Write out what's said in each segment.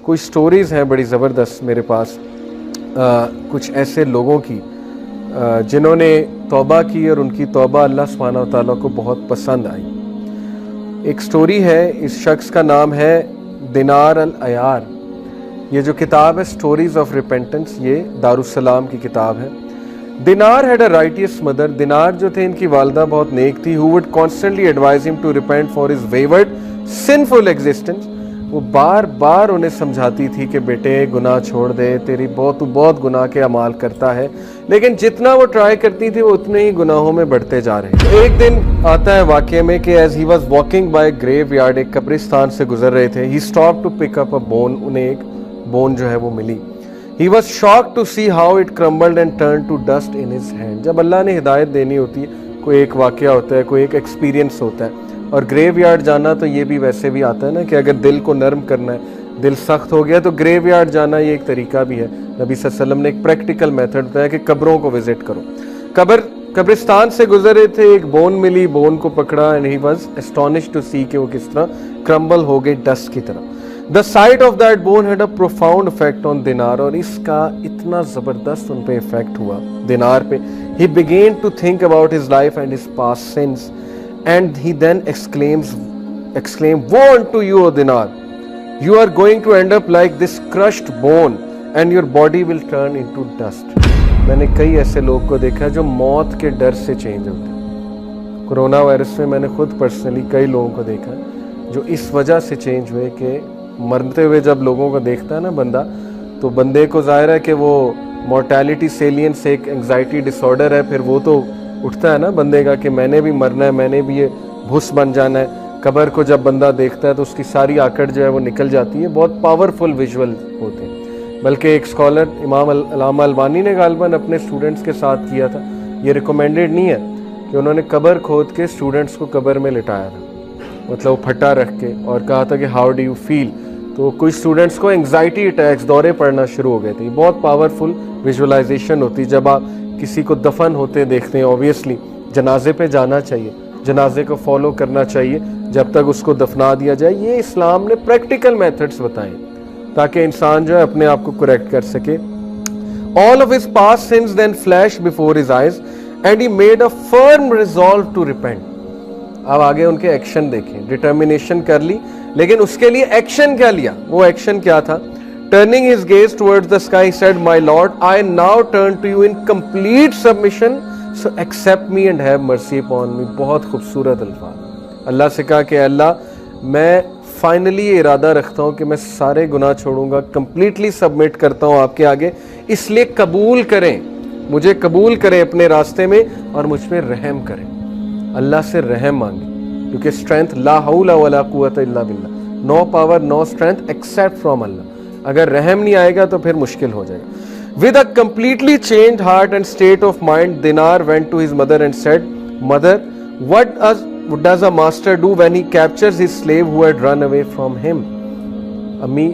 کوئی سٹوریز ہیں بڑی زبردست میرے پاس کچھ ایسے لوگوں کی جنہوں نے توبہ کی اور ان کی توبہ اللہ سبحانہ و تعالیٰ کو بہت پسند آئی. ایک سٹوری ہے, اس شخص کا نام ہے دینار العیار. یہ جو کتاب ہے سٹوریز آف ریپینٹنس, یہ دارالسلام کی کتاب ہے. دینار ہیڈ اے رائٹیس مدر. دینار جو تھے ان کی والدہ بہت نیک تھی. who would constantly advise him to repent for his wayward sinful existence. وہ بار بار انہیں سمجھاتی تھی کہ بیٹے گناہ چھوڑ دے, تو بہت گناہ کے اعمال کرتا ہے. لیکن جتنا وہ ٹرائی کرتی تھی وہ اتنے ہی گناہوں میں بڑھتے جا رہے ہیں. ایک دن آتا ہے واقعے میں کہ as he was walking by graveyard, ایک قبرستان سے گزر رہے تھے. He stop to pick up a bone. انہیں ایک بون جو ہے وہ ملی. He was shocked to see how it crumbled and turned to dust in his hand. جب اللہ نے ہدایت دینی ہوتی ہے, کوئی ایک واقعہ ہوتا ہے, کوئی ایک ایکسپیرینس ہوتا ہے, اور گریو یارڈ جانا تو یہ بھی ویسے بھی آتا ہے نا کہ اگر دل کو نرم کرنا ہے, دل سخت ہو گیا تو گریو یارڈ جانا یہ ایک طریقہ بھی ہے. نبی صلی اللہ علیہ وسلم نے ایک پریکٹیکل میتھڈ بتایا کہ قبروں کو وزٹ کرو. قبرستان سے گزر رہے تھے, ایک بون ملی, بون کو پکڑا, and he was astonished to see کہ وہ کس طرح کرمبل ہو گئی ڈسٹ کی طرح. The sight of that bone had a profound effect on Dinar, اور اس کا اتنا زبردست ان پہ افیکٹ ہوا دینار پہ. He began to think about his life and his past sins, and he then exclaimed, woe unto you, O Dinar! You are going to end up like this crushed bone, and your body will turn into dust. میں نے کئی ایسے لوگ کو دیکھا جو موت کے ڈر سے چینج ہوتے ہیں. کرونا وائرس میں نے خود پرسنلی کئی لوگوں کو دیکھا جو اس وجہ سے چینج ہوئے کہ مرتے ہوئے جب لوگوں کو دیکھتا ہے نا بندہ, تو بندے کو ظاہر ہے کہ وہ مورٹیلٹی سیلینس ایک انگزائٹی ڈس آرڈر ہے, پھر وہ تو اٹھتا ہے نا بندے کا کہ میں نے بھی مرنا ہے, میں نے بھی یہ بھس بن جانا ہے. قبر کو جب بندہ دیکھتا ہے تو اس کی ساری آکڑ جو ہے وہ نکل جاتی ہے. بہت پاورفل ویژول ہوتے ہیں. بلکہ ایک اسکالر امام علامہ البانی نے غالباً اپنے اسٹوڈنٹس کے ساتھ کیا تھا. یہ ریکمینڈیڈ نہیں ہے کہ انہوں نے قبر کھود کے اسٹوڈنٹس کو قبر میں لٹایا تھا, مطلب وہ پھٹا رکھ کے, اور کہا تھا کہ ہاؤ ڈو یو فیل. تو کچھ اسٹوڈنٹس کو انگزائٹی اٹیکس, دورے پڑنا شروع ہو گئے تھے. بہت پاورفل ویژولائزیشن ہوتی. جب آپ کسی کو دفن ہوتے دیکھتے ہیں, اوبیسلی جنازے پہ جانا چاہیے, جنازے کو فالو کرنا چاہیے جب تک اس کو دفنا دیا جائے. یہ اسلام نے پریکٹیکل میتھڈس بتائیں تاکہ انسان جو ہے اپنے آپ کو کریکٹ کر سکے. All of his past sins then flashed before his eyes and he made a firm resolve to repent. اب آگے ان کے ایکشن دیکھیں. ڈٹرمینیشن کر لی, لیکن اس کے لیے ایکشن کیا لیا. وہ ایکشن کیا تھا؟ Turning his gaze towards the sky, he said, My Lord, I now turn to you in complete submission, so accept me and have mercy upon me. بہت خوبصورت الفاظ. اللہ سے کہا کہ اللہ میں فائنلی یہ ارادہ رکھتا ہوں کہ میں سارے گناہ چھوڑوں گا, کمپلیٹلی سبمٹ کرتا ہوں آپ کے آگے, اس لیے قبول کریں, مجھے قبول کریں اپنے راستے میں اور مجھ پہ رحم کریں. اللہ سے رحم مانگیں, کیونکہ اسٹرینتھ لا حول ولا قوت الا باللہ, no power no strength except from Allah. اگر رحم نہیں آئے گا تو پھر مشکل ہو جائے گا. With a completely changed heart and state of mind, Dinar went to his mother and said, Mother, what does a master do when he captures his slave who had run away from him? امی,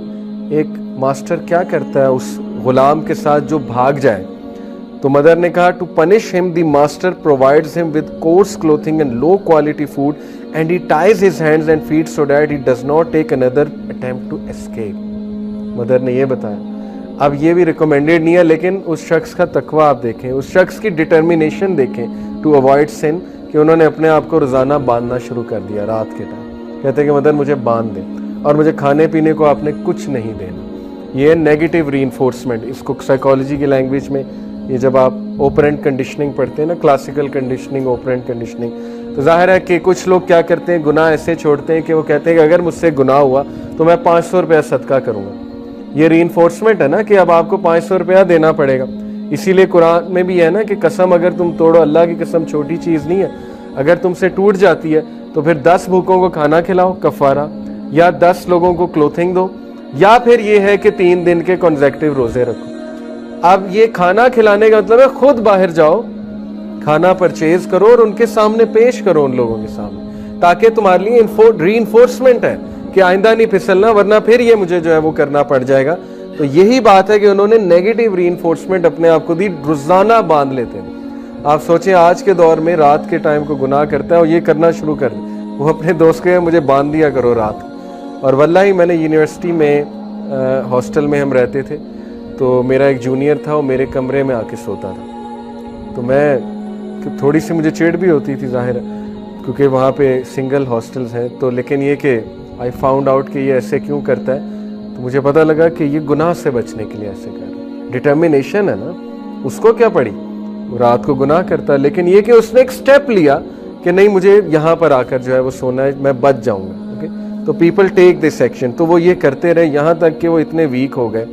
ایک master کیا کرتا ہے اس غلام کے ساتھ جو بھاگ جائے؟ تو مدر نے کہا, to punish him, the master provides him with coarse clothing and low quality food, and he ties his hands and feet so that he does not take another attempt to escape. Mother نے یہ بتایا. اب یہ بھی recommended نہیں ہے, لیکن اس شخص کا تقوی آپ دیکھیں, اس شخص کی ڈٹرمینیشن دیکھیں ٹو اوائڈ سن, کہ انہوں نے اپنے آپ کو روزانہ باندھنا شروع کر دیا رات کے ٹائم. کہتے ہیں کہ مدر مجھے باندھ دے اور مجھے کھانے پینے کو آپ نے کچھ نہیں دینا. یہ نیگیٹو ری انفورسمنٹ, اس کو سائیکالوجی کی لینگویج میں یہ جب آپ اوپرنٹ کنڈیشننگ پڑھتے ہیں نا, کلاسیکل کنڈیشننگ, اوپرنٹ کنڈیشننگ, تو ظاہر ہے کہ کچھ لوگ کیا کرتے ہیں, گناہ ایسے چھوڑتے ہیں کہ وہ کہتے ہیں کہ اگر مجھ سے گناہ ہوا تو میں 500 روپیہ صدقہ کروں گا. یہ ری انفورسمنٹ ہے نا کہ اب آپ کو 500 روپیہ دینا پڑے گا. اسی لیے قرآن میں بھی ہے نا کہ قسم اگر تم توڑو, اللہ کی قسم چھوٹی چیز نہیں ہے, اگر تم سے ٹوٹ جاتی ہے تو پھر 10 بھوکوں کو کھانا کھلاؤ کفارہ, یا 10 لوگوں کو کلوتھنگ دو, یا پھر یہ ہے کہ 3 دن کے کنزیکٹیو روزے رکھو. اب یہ کھانا کھلانے کا مطلب ہے خود باہر جاؤ, کھانا پرچیز کرو اور ان کے سامنے پیش کرو, ان لوگوں کے سامنے, تاکہ تمہارے لیے ری انفورسمنٹ ہے کہ آئندہ نہیں پھسلنا, ورنہ پھر یہ مجھے جو ہے وہ کرنا پڑ جائے گا. تو یہی بات ہے کہ انہوں نے نیگیٹو ری انفورسمنٹ اپنے آپ کو دی, روزانہ باندھ لیتے ہیں. آپ سوچیں آج کے دور میں رات کے ٹائم کو گناہ کرتا ہے اور یہ کرنا شروع کر دیں. وہ اپنے دوست کو مجھے باندھ دیا کرو رات. اور واللہ میں نے یونیورسٹی میں ہاسٹل میں ہم رہتے تھے, تو میرا ایک جونیئر تھا, وہ میرے کمرے میں آ کے سوتا تھا. تو میں تھوڑی سی مجھے چڑ بھی ہوتی تھی ظاہر ہے, کیونکہ وہاں پہ سنگل ہاسٹلز ہیں. تو لیکن یہ کہ آئی فاؤنڈ آؤٹ کہ یہ ایسے کیوں کرتا ہے, تو مجھے پتہ لگا کہ یہ گناہ سے بچنے کے لیے ایسے کر رہا ہے. ڈٹرمنیشن ہے نا, اس کو کیا پڑی, رات کو گناہ کرتا ہے, لیکن یہ کہ اس نے ایک سٹیپ لیا کہ نہیں مجھے یہاں پر آ کر جو ہے وہ سونا ہے, میں بچ جاؤں گا. اوکے, تو پیپل ٹیک دس ایکشن. تو وہ یہ کرتے رہے یہاں تک کہ وہ اتنے ویک ہو گئے,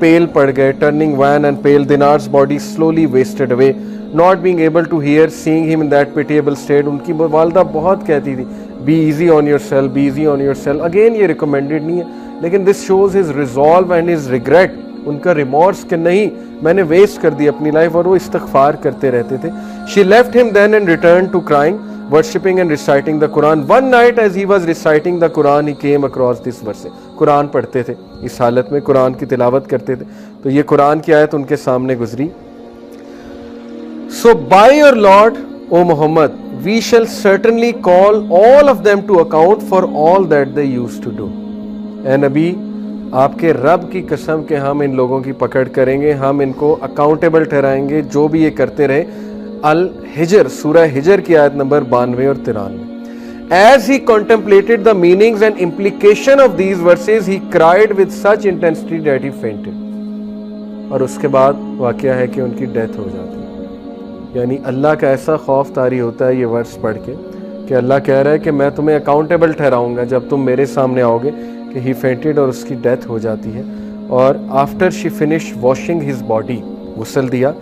پیل پڑ گئے, ٹرننگ وین اینڈ پیل. دینار's body slowly wasted away, not being able to hear, seeing him in that pitiable state. ان کی والدہ بہت کہتی تھی be easy on yourself, be easy on yourself. Again یہ ریکمینڈیڈ نہیں ہے, لیکن this shows his resolve and his regret, ان کا ریمورس کہ نہیں میں نے ویسٹ کر دی اپنی لائف, اور وہ استغفار کرتے رہتے تھے. She left him then and returned to crying, worshipping and reciting the Quran. One night as he was reciting the Quran, he came across this verse. قرآن پڑھتے تھے, اس حالت میں قرآن کی تلاوت کرتے تھے, تو یہ قرآن کی آیت ان کے سامنے گزری. So by your Lord, O Muhammad, we shall certainly call all of them to account for all that they used to do. اے نبی, آپ کے رب کی قسم کہ ہم ان لوگوں کی پکڑ کریں گے, ہم ان کو اکاؤنٹیبل ٹھہرائیں گے جو بھی یہ کرتے رہے. الحجر, سورہ ہجر کی آیت نمبر 92 اور 93. As he contemplated the meanings and implication of these verses, he cried with such intensity that he fainted. اور اس کے بعد واقعہ ہے کہ ان کی ڈیتھ ہو جاتی ہے. یعنی اللہ کا ایسا خوف طاری ہوتا ہے یہ ورس پڑھ کے کہ اللہ کہہ رہا ہے کہ میں تمہیں اکاؤنٹیبل ٹھہراؤں گا جب تم میرے سامنے آؤ گے, کہ ہی فینٹڈ, اور اس کی ڈیتھ ہو جاتی ہے. اور after she finish washing his body, غسل دیا,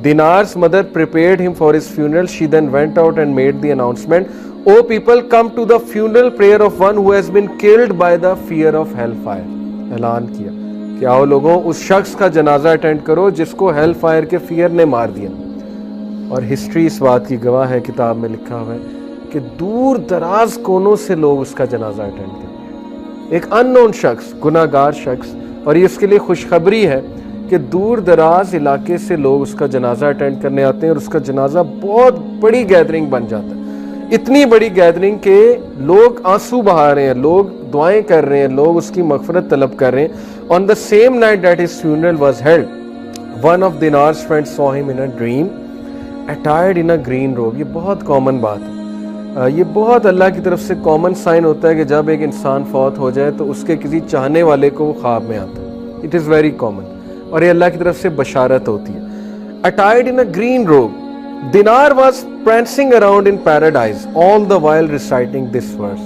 Dinar's mother prepared him for his funeral. She then went out and made the announcement, "O people, come to the funeral prayer of one who has been killed by the fear of hellfire." اعلان کیا کہ آؤ لوگوں, اس شخص کا جنازہ attend کرو جس کو ہیل فائر کے فیئر نے مار دیا. اور ہسٹری اس بات کی گواہ ہے, کتاب میں لکھا ہوا ہے کہ دور دراز کونوں سے لوگ اس کا جنازہ اٹینڈ کرتے. ایک ان نون شخص, گناہ گار شخص, اور یہ اس کے لیے خوشخبری ہے کہ دور دراز علاقے سے لوگ اس کا جنازہ اٹینڈ کرنے آتے ہیں, اور اس کا جنازہ بہت بڑی گیدرنگ بن جاتا ہے. اتنی بڑی گیدرنگ کہ لوگ آنسو بہا رہے ہیں, لوگ دعائیں کر رہے ہیں, لوگ اس کی مغفرت طلب کر رہے ہیں. On the same night that his funeral was held, one of Dinar's friends saw him in a dream, attired in a green robe. یہ بہت کامن بات ہے, یہ بہت اللہ کی طرف سے کامن سائن ہوتا ہے کہ جب ایک انسان فوت ہو جائے تو اس کے کسی چاہنے والے کو وہ خواب میں آتا ہے. It is very common, اور یہ اللہ کی طرف سے بشارت ہوتی ہے. Attired in a green robe, Dinar was prancing around in paradise, all the while reciting this verse.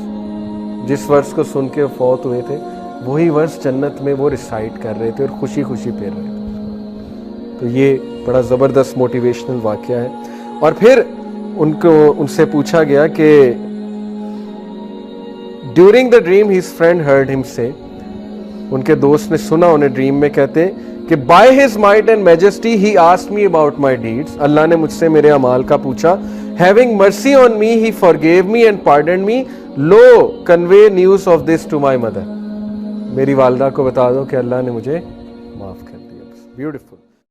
جس ورس کو سن کے فوت ہوئے تھے وہی ورس جنت میں وہ ریسائٹ کر رہے تھے اور خوشی خوشی پھر رہے تھے. تو یہ بڑا زبردست موٹیویشنل واقعہ ہے. اور پھر ان سے پوچھا گیا کہ during the dream his friend heard him say, ان کے دوست نے سنا انہیں ڈریم میں کہتے کہ by his might and majesty he asked me about my deeds. اللہ نے مجھ سے میرے اعمال کا پوچھا. Having mercy on me he forgave me and pardoned me. Lo, convey news of this to my mother. میری والدہ کو بتا دو کہ اللہ نے مجھے معاف کر دیا. Beautiful.